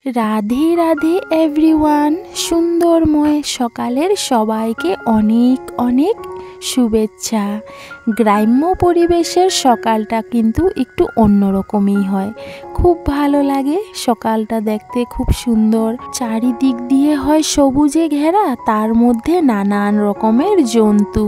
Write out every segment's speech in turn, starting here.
Radhe Radhe everyone. সুন্দরময় সকালের সবাইকে অনেক অনেক শুভেচ্ছা। গ্রাম্য পরিবেশের সকালটা কিন্তু একটু অন্যরকমই হয়, খুব ভালো লাগে। সকালটা দেখতে খুব সুন্দর, চারিদিক দিয়ে হয় সবুজে ঘেরা, তার মধ্যে নানান রকমের জন্তু,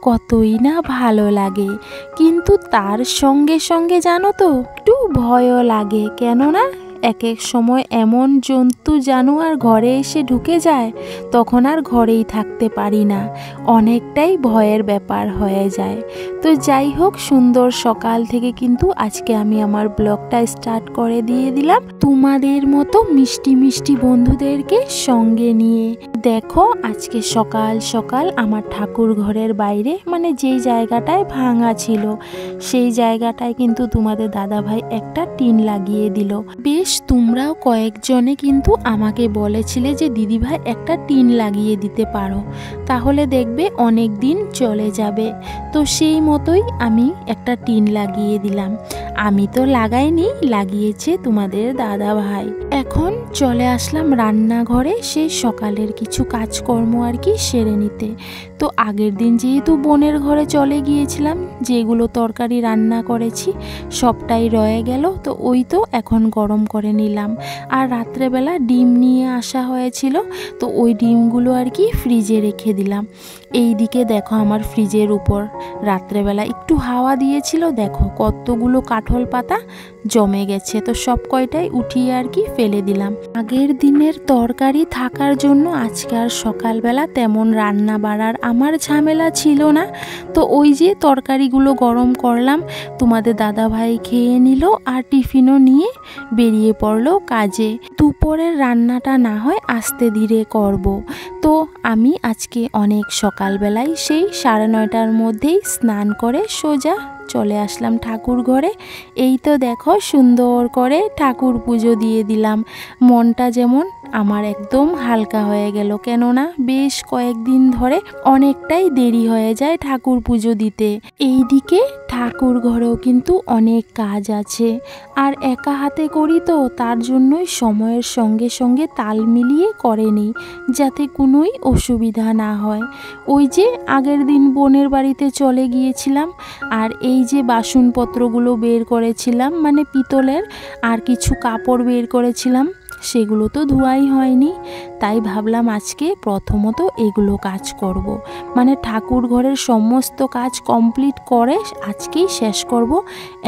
কতই না ভালো লাগে। কিন্তু তার সঙ্গে সঙ্গে জানো তো একটু ভয়ও লাগে, কেননা এক এক সময় এমন জন্তু জানোয়ার ঘরে এসে ঢুকে যায়, তখন আর ঘরেই থাকতে পারি না, অনেকটাই ভয়ের ব্যাপার হয়ে যায়। তো যাই হোক, সুন্দর সকাল থেকে কিন্তু আজকে আমি আমার ব্লগটা স্টার্ট করে দিয়ে দিলাম তোমাদের মতো মিষ্টি মিষ্টি বন্ধুদেরকে সঙ্গে নিয়ে। দেখো, আজকে সকাল সকাল আমার ঠাকুর ঘরের বাইরে, মানে যেই জায়গাটায় ভাঙা ছিল সেই জায়গাটায় কিন্তু তোমাদের দাদাভাই একটা টিন লাগিয়ে দিল। বেশ, তোমরাও কয়েকজনে কিন্তু আমাকে বলেছিলে যে দিদিভাই একটা টিন লাগিয়ে দিতে পারো, তাহলে দেখবে অনেক দিন চলে যাবে। তো সেই মতোই আমি একটা টিন লাগিয়ে দিলাম। আমি তো লাগাইনি, লাগিয়েছে তোমাদের দাদাভাই। এখন চলে আসলাম রান্নাঘরে, সেই সকালের কিছু কাজকর্ম আর কি সেরে নিতে। তো আগের দিন যেহেতু বোনের ঘরে চলে গিয়েছিলাম, যেগুলো তরকারি রান্না করেছি সবটাই রয়ে গেল, তো ওই তো এখন গরম করে নিলাম। আর রাত্রেবেলা ডিম নিয়ে আসা হয়েছিল, তো ওই ডিমগুলো আর কি ফ্রিজে রেখে দিলাম। এই দিকে দেখো, আমার ফ্রিজের উপর রাত্রেবেলা একটু হাওয়া দিয়েছিল, দেখো কতগুলো কাঁঠাল পাতা জমে গেছে, তো সব কয়টাই উঠিয়ে আর কি ফেলে দিলাম। আগের দিনের তরকারি থাকার জন্য আজকে আর সকালবেলা তেমন রান্না বাড়ার আমার ঝামেলা ছিল না। তো ওই যে তরকারিগুলো গরম করলাম, তোমাদের দাদাভাই খেয়ে নিল আর টিফিনও নিয়ে বেরিয়ে পড়লো কাজে। দুপুরের রান্নাটা না হয় আস্তে ধীরে করব। তো আমি আজকে অনেক সকালবেলায় সেই 9:30টার মধ্যেই স্নান করে সোজা চলে আসলাম ঠাকুর ঘরে। এই তো দেখো, সুন্দর করে ঠাকুর পুজো দিয়ে দিলাম। মনটা যেমন আমার একদম হালকা হয়ে গেল, কেননা বেশ কয়েকদিন ধরে অনেকটাই দেরি হয়ে যায় ঠাকুর পুজো দিতে। এইদিকে ঠাকুর ঘরেও কিন্তু অনেক কাজ আছে, আর একা হাতে করি তো তার জন্যই সময়ের সঙ্গে সঙ্গে তাল মিলিয়ে করে নিই, যাতে কোনোই অসুবিধা না হয়। ওই যে আগের দিন বোনের বাড়িতে চলে গিয়েছিলাম, আর এই যে বাসনপত্রগুলো বের করেছিলাম, মানে পিতলের, আর কিছু কাপড় বের করেছিলাম, সেগুলো তো ধোয়াই হয়নি। তাই ভাবলাম আজকে প্রথমত এগুলো কাজ করব, মানে ঠাকুর ঘরের সমস্ত কাজ কমপ্লিট করে আজকেই শেষ করব,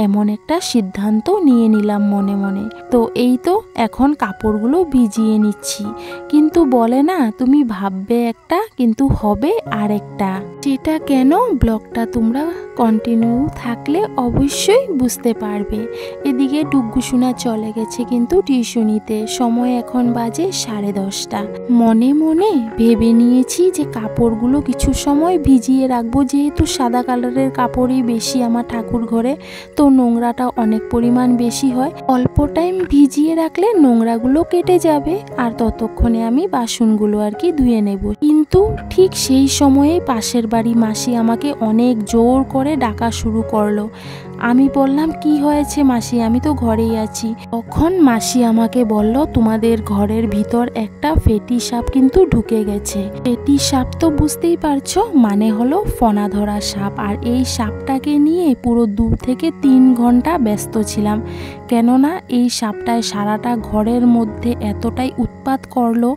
এমন একটা সিদ্ধান্ত নিয়ে নিলাম মনে মনে। তো এই তো এখন কাপড়গুলো ভিজিয়ে নিচ্ছি। কিন্তু বলে না, তুমি ভাববে একটা কিন্তু হবে আরেকটা। সেটা কেন, ব্লগটা তোমরা কন্টিনিউ থাকলে অবশ্যই বুঝতে পারবে। এদিকে ডুগ্গু সোনা চলে গেছে কিন্তু টিউশনিতে, সময় এখন বাজে 10:30। মনে মনে ভেবে নিয়েছি যে কাপড়গুলো কিছু সময় ভিজিয়ে রাখবো, যেহেতু সাদা কালারের কাপড়ই বেশি আমার ঠাকুর ঘরে, তো নোংরাটা অনেক পরিমাণ বেশি হয়। অল্প টাইম ভিজিয়ে রাখলে নোংরাগুলো কেটে যাবে, আর ততক্ষণে আমি বাসনগুলো আর কি ধুয়ে নেব। কিন্তু ঠিক সেই সময়ে পাশের বাড়ি মাসি আমাকে অনেক জোর করে ডাকা শুরু করলো। আমি বললাম, কি হয়েছে মাসি, আমি তো ঘরেই আছি। তখন মাসি আমাকে বলল, তোমাদের ঘরের ভিতর একটা ফেটি সাপ কিন্তু ঢুকে গেছে। ফেটি সাপ তো বুঝতেই পারছো, মানে হলো ফনা ধরা সাপ। আর এই সাপটাকে নিয়ে পুরো 2 থেকে 3 ঘন্টা ব্যস্ত ছিলাম, কেননা এই সাপটায় সারাটা ঘরের মধ্যে এতটাই উৎপাত করলো,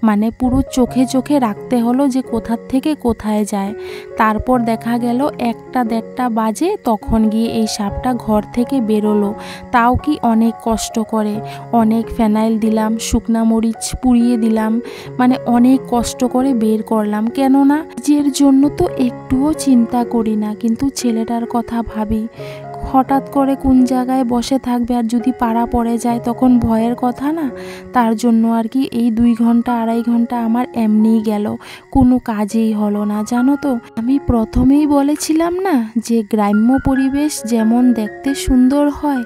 মানে পুরো চোখে চোখে রাখতে হলো যে কোথার থেকে কোথায় যায়। তারপর দেখা গেল 1টা-1:30 বাজে, তখন গিয়ে এই সাপটা ঘর থেকে বেরোলো। তাও কি অনেক কষ্ট করে, অনেক ফেনাইল দিলাম, শুকনা মরিচ পুড়িয়ে দিলাম, মানে অনেক কষ্ট করে বের করলাম। কেননা নিজের জন্য তো একটুও চিন্তা করি না, কিন্তু ছেলেটার কথা ভাবি। হঠাৎ করে কোন জায়গায় বসে থাকবে, আর যদি পাড়া পড়ে যায় তখন ভয়ের কথা না। তার জন্য আর কি এই 2 ঘন্টা 2.5 ঘন্টা আমার এমনিই গেল, কোনো কাজেই হলো না। জানো তো, আমি প্রথমেই বলেছিলাম না যে গ্রাম্য পরিবেশ যেমন দেখতে সুন্দর হয়,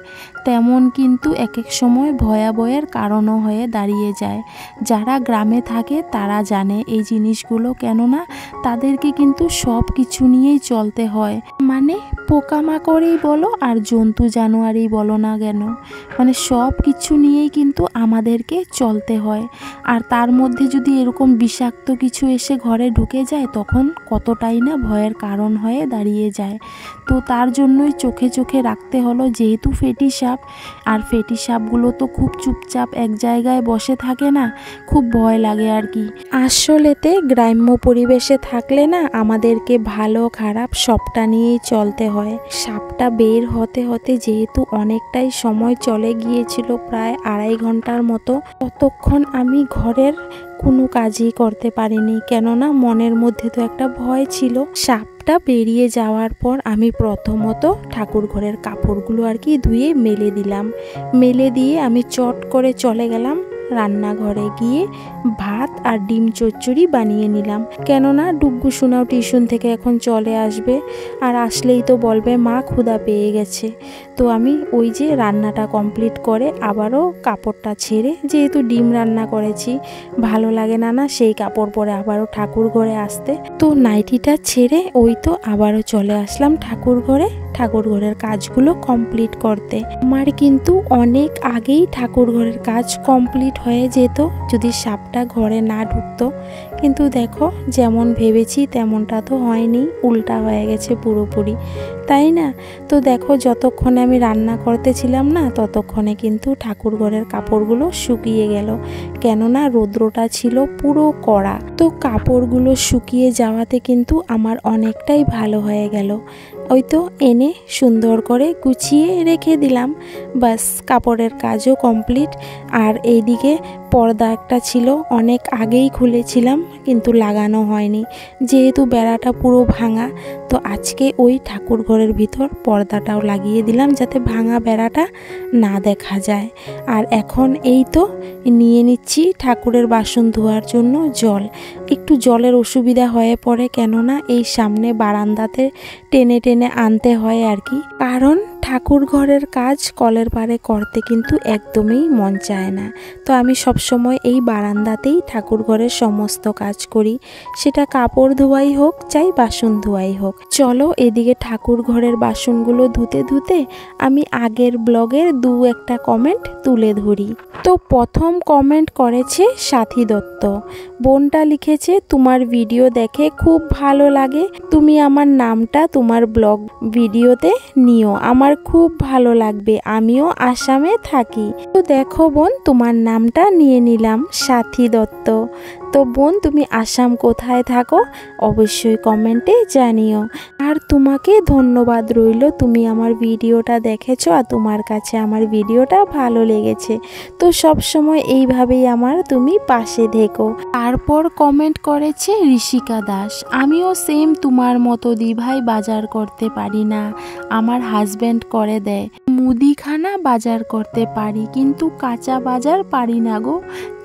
তেমন কিন্তু এক এক সময় ভয়াবহের কারণও হয়ে দাঁড়িয়ে যায়। যারা গ্রামে থাকে তারা জানে এই জিনিসগুলো, কেননা তাদেরকে কিন্তু সব কিছু নিয়েই চলতে হয়। মানে পোকামাকড়েই বলো আর জন্তু জানোয়ারই বলো না কেন, মানে সব কিছু নিয়েই কিন্তু আমাদেরকে চলতে হয়। আর তার মধ্যে যদি এরকম বিষাক্ত কিছু এসে ঘরে ঢুকে যায় তখন কতটাই না ভয়ের কারণ হয়ে দাঁড়িয়ে যায়। তো তার জন্যই চোখে চোখে রাখতে হলো, যেহেতু ফেটি সাপ, আর ফেটি সাপগুলো তো খুব চুপচাপ এক জায়গায় বসে থাকে না, খুব ভয় লাগে আর কি। আসলেতে গ্রাম্য পরিবেশে থাকলে না আমাদেরকে ভালো খারাপ সবটা নিয়েই চলতে হয়। সাপটা বের হতে হতে যেহেতু অনেকটাই সময় চলে গিয়েছিল, প্রায় 2.5 ঘন্টার মতো, ততক্ষণ আমি ঘরের কোনো কাজই করতে পারিনি, কেননা মনের মধ্যে তো একটা ভয় ছিল। সাপটা বেরিয়ে যাওয়ার পর আমি প্রথমত ঠাকুর ঘরের কাপড়গুলো আর কি ধুয়ে মেলে দিলাম। মেলে দিয়ে আমি চট করে চলে গেলাম রান্নাঘরে, গিয়ে ভাত আর ডিম চচ্চড়ি বানিয়ে নিলাম, কেননা ডুগ্গু সোনাও টিউশন থেকে এখন চলে আসবে, আর আসলেই তো বলবে মা ক্ষুধা পেয়ে গেছে। তো আমি ওই যে রান্নাটা কমপ্লিট করে আবারও কাপড়টা ছেড়ে, যেহেতু ডিম রান্না করেছি ভালো লাগে না না সেই কাপড় পরে আবারও ঠাকুর ঘরে আসতে, তো নাইটিটা ছেড়ে ওই তো আবারও চলে আসলাম ঠাকুর ঘরে ঠাকুর ঘরের কাজগুলো কমপ্লিট করতে। আমার কিন্তু অনেক আগেই ঠাকুর ঘরের কাজ কমপ্লিট হয়ে যেত যদি সাপটা ঘরে না ঢুকতো, কিন্তু দেখো যেমন ভেবেছি তেমনটা তো হয়নি, উল্টা হয়ে গেছে পুরোপুরি, তাই না? তো দেখো যতক্ষণে আমি রান্না করতেছিলাম না ততক্ষণে কিন্তু ঠাকুর ঘরের কাপড়গুলো শুকিয়ে গেল, কেননা রৌদ্রটা ছিল পুরো কড়া। তো কাপড়গুলো শুকিয়ে যাওয়াতে কিন্তু আমার অনেকটাই ভালো হয়ে গেল। ওই তো এনে সুন্দর করে গুছিয়ে রেখে দিলাম, বাস কাপড়ের কাজও কমপ্লিট। আর এইদিকে পর্দা একটা ছিল, অনেক আগেই খুলেছিলাম কিন্তু লাগানো হয়নি, যেহেতু বেড়াটা পুরো ভাঙা, তো আজকে ওই ঠাকুর ঘরের ভিতর পর্দাটাও লাগিয়ে দিলাম যাতে ভাঙা বেড়াটা না দেখা যায়। আর এখন এই তো নিয়ে নিচ্ছি ঠাকুরের বাসন ধোয়ার জন্য জল। একটু জলের অসুবিধা হয়ে পড়ে, কেননা এই সামনে বারান্দাতে টেনে টেনে আনতে হয় আর কি, কারণ ঠাকুর ঘরের কাজ কলের পাড়ে করতে কিন্তু একদমই মন চায় না। তো আমি সবসময় এই বারান্দাতেই ঠাকুর ঘরের সমস্ত কাজ করি, সেটা কাপড় ধোয়াই হোক চাই বাসন ধোয়াই হোক। চলো এদিকে ঠাকুর ঘরের বাসনগুলো ধুতে ধুতে আমি আগের ব্লগের 2-1টা কমেন্ট তুলে ধরি। তো প্রথম কমেন্ট করেছে সাথী দত্ত, বোনটা লিখেছে তোমার ভিডিও দেখে খুব ভালো লাগে, তুমি আমার নামটা তোমার ব্লগ ভিডিওতে নিও, আমার খুব ভালো লাগবে, আমিও আসামে থাকি। তো দেখো বোন তোমার নামটা নিয়ে নিলাম, সাথী দত্ত। তো বোন তুমি আসাম কোথায় থাকো অবশ্যই কমেন্টে জানিও। আর তোমাকে ধন্যবাদ রইল, তুমি আমার ভিডিওটা দেখেছো আর তোমার কাছে আমার ভিডিওটা ভালো লেগেছে, তো সব সময় এইভাবেই আমার তুমি পাশে থেকো। তারপর কমেন্ট করেছে ঋষিকা দাস, আমিও সেম তোমার মতো দিভাই বাজার করতে পারি না, আমার হাজব্যান্ড করে দেয়, মুদিখানা বাজার করতে পারি কিন্তু কাঁচা বাজার পারি না গো।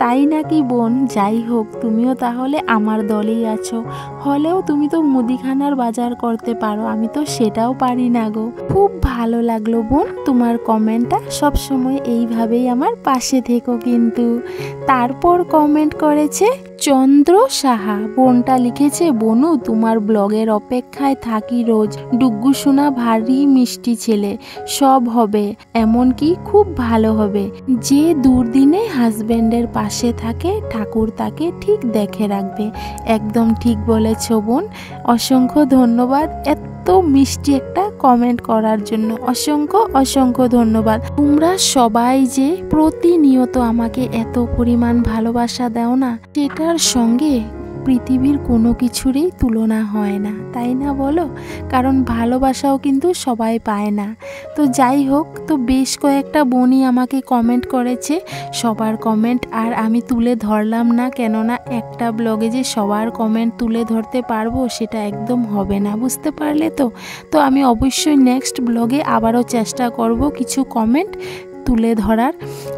তাই নাকি বোন? যাই হোক তুমিও তাহলে আমার দলেই আছো, হলেও তুমি তো মুদিখানার বাজার করতে পারো, আমি তো সেটাও পারি না গো। খুব ভালো লাগলো বোন তোমার কমেন্টটা, সবসময় এইভাবেই আমার পাশে থেকো কিন্তু। তারপর কমেন্ট করেছে চন্দ্র সাহা, বোনটা লিখেছে বনু তোমার ব্লগের অপেক্ষায় থাকি রোজ, ডুগ্গু সোনা ভারী মিষ্টি ছেলে, সব হবে, এমনকি খুব ভালো হবে, যে দুর্দিনে হাজবেন্ডের পাশে থাকে ঠাকুর তাকে ঠিক দেখে রাখবে। একদম ঠিক বলেছ বোন, অসংখ্য ধন্যবাদ এত মিষ্টি একটা কমেন্ট করার জন্য, অসংখ্য অসংখ্য ধন্যবাদ। তোমরা সবাই যে প্রতিনিয়ত আমাকে এত পরিমাণ ভালোবাসা দাও না, সেটার সঙ্গে পৃথিবীর কোনো কিছুরই তুলনা হয় না, তাই না বলো? কারণ ভালোবাসাও কিন্তু সবাই পায় না। তো যাই হোক, তো বেশ কয়েকটা বোনই আমাকে কমেন্ট করেছে, সবার কমেন্ট আর আমি তুলে ধরলাম না, কেননা একটা ব্লগে যে সবার কমেন্ট তুলে ধরতে পারবো সেটা একদম হবে না, বুঝতে পারলে তো? তো আমি অবশ্যই নেক্সট ব্লগে আবারও চেষ্টা করব কিছু কমেন্ট তুলে ধরার।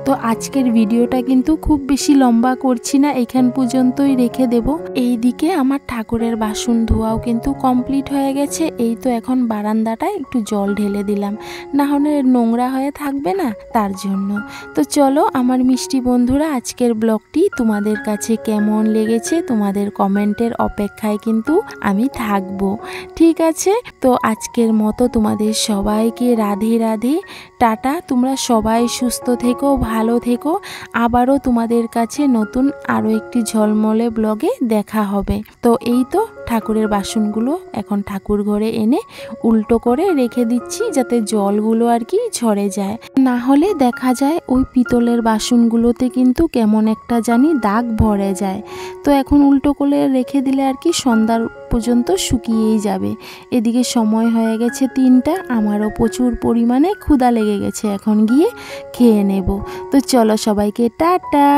তো আজকের ভিডিওটা কিন্তু খুব বেশি লম্বা করছি না, এখান পর্যন্তই রেখে দেব। এইদিকে আমার ঠাকুরের বাসন ধোয়াও কিন্তু কমপ্লিট হয়ে গেছে। এই তো এখন বারান্দাটায় একটু জল ঢেলে দিলাম, না হলে নোংরা হয়ে থাকবে না, তার জন্য। তো চলো আমার মিষ্টি বন্ধুরা, আজকের ব্লগটি তোমাদের কাছে কেমন লেগেছে তোমাদের কমেন্টের অপেক্ষায় কিন্তু আমি থাকবো। ঠিক আছে, তো আজকের মতো তোমাদের সবাইকে রাধে রাধে, টাটা। তোমরা সবাই সুস্থ থেকো, ভালো থেকো। আবারও তোমাদের কাছে নতুন আরও একটি ঝলমলে ব্লগে দেখা হবে। তো এই তো ঠাকুরের বাসনগুলো এখন ঠাকুর ঘরে এনে উল্টো করে রেখে দিচ্ছি, যাতে জলগুলো আর কি ঝরে যায়, না হলে দেখা যায় ওই পিতলের বাসনগুলোতে কিন্তু কেমন একটা জানি দাগ ভরে যায়। তো এখন উল্টো করে রেখে দিলে আর কি সন্ধ্যার পর্যন্ত শুকিয়েই যাবে। এদিকে সময় হয়ে গেছে 3টা, আমারও প্রচুর পরিমাণে ক্ষুধা লেগে গেছে, এখন গিয়ে খেয়ে নেব। তো চলো সবাইকে টাটা।